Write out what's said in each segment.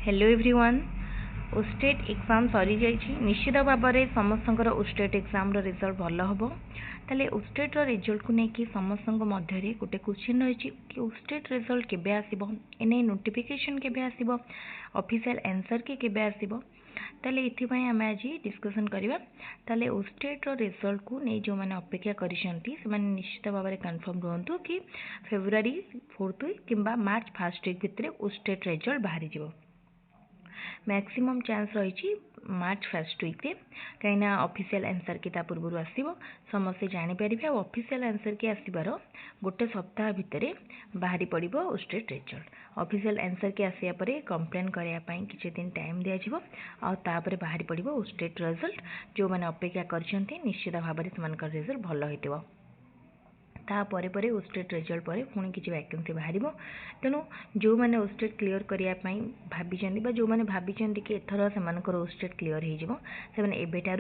Hello everyone ओस्टेट exam सरी जाइए निश्चित भाव में समस्त ओस्टेट एग्जाम रिजल्ट भल हम ताले ओस्टेट रिजल्ट को लेकिन समस्त मध्य गोटे क्वेश्चन रही कि ओस्टेट रिजल्ट केबे आसीबो एने नोटिफिकेशन केबे आसीबो ऑफिशियल आंसर केबे आसीबो ताले इथिपाई आम आज डिस्कसन करवा ताले ओस्टेट रिजल्ट को नहीं जो मैंने अपेक्षा करिसेंती से माने निश्चित भाव में कन्फर्म रुहतु कि फेब्रुआरी 4th वीक किंबा मार्च 1st वीक भितर ओस्टेट रिजल्ट बाहरी जिवो मैक्सिमम चांस रही मार्च 1st वीक रे कहीं ऑफिशियल आंसर की पूर्व आसो समस्ते जानीपर ऑफिशियल आंसर की आसबार गोटे सप्ताह भितर बाहरी पड़ो ओस्टेट रिजल्ट ऑफिशियल आंसर की आसिया परे कंप्लेन करने किसी दिन टाइम दिज्व आपर बाहरी पड़ो ओस्टेट रिजल्ट जो मैंने अपेक्षा कर निश्चित भाव में रिजल्ट भल हो तापर पर ओस्टेट रिजल्ट पर पुणी किसी वैकेंसी बाहर तेणु जो मैंने ओस्टेट क्लीयर करने भाई जो मैंने भाई कि एथर से ओस्टेट क्लीयर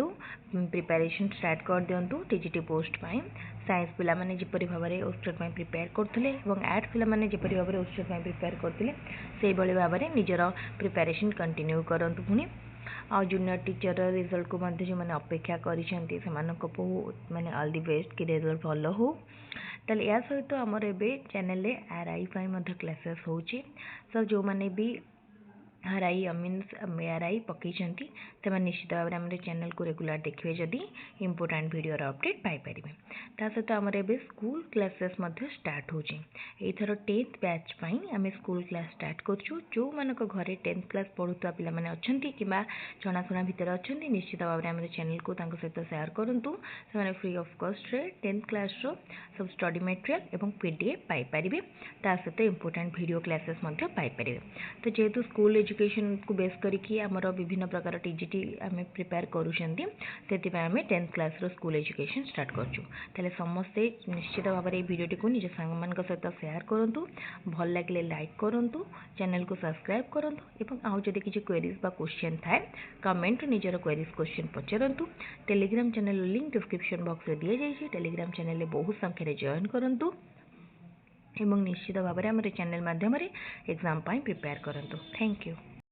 हो प्रिपेरेसन स्टार्ट कर दिंतु टीजीटी पोस्ट पाई साइंस पिला माने जिपरि भाव में ओस्टेट प्रिपेयर करते आर्ट्स पिला माने जिपरि भाव में ओस्टेट प्रिपेयर करते से भाव में निजर प्रिपेरेसन कंटिन्यू करंतु पुणी आ जूनियर टीचर रिजल्ट को जो मैंने अपेक्षा करिसेंती बहुत माने ऑल दी बेस्ट कि रिजल्ट भल हो ताले या सहित आमर ए चैनल आरआई क्लासेस होची सो जो मैंने भी आरआई मीन्स आरआई पकई से निश्चित भाव में चैनल को रेगुलर देखिए जदि इंपोर्टाट वीडियोर अपडेट पाइपर ता सहित आमर ए स्कूल क्लासेस स्टार्ट हो एथर 10th बैच आम स्कूल क्लास स्टार्ट करूँ जो मान घरे 10th क्लास पढ़ुवा पाने अच्छा कि जनाशुना भितर अच्छा निश्चित भाव में आम चैनल को सहित सेयार करूँ से free of cost 10th class सब स्टडी मटेरियल और पीडीएफ पाइपर ता सहित इंपोर्टाट वीडियो क्लासेस पाइपर तो जेहेतु स्कूल एजुकेशन को बेस करके आमर विभिन्न प्रकार टीजीटी आम प्रिपेयर करुँच से आम 10th class school education start करें समस्ते निश्चित भाव में भिडियो को निज सांग सहित सेयार करूँ भल लगे लाइक करूँ चैनल को सब्सक्राइब करूँ और आउ जदि किसी क्वेरीज बा क्वेश्चन थाए कमेंट निजर क्वेरीज क्वेश्चन पचारतु Telegram channel link description box में दि जाइए टेलीग्राम चैनल बहुत संख्यार जॉइन करूँ एवं निश्चित भाव में आम चैनल माध्यम एग्जाम प्रिपेयर करूँ थैंक यू।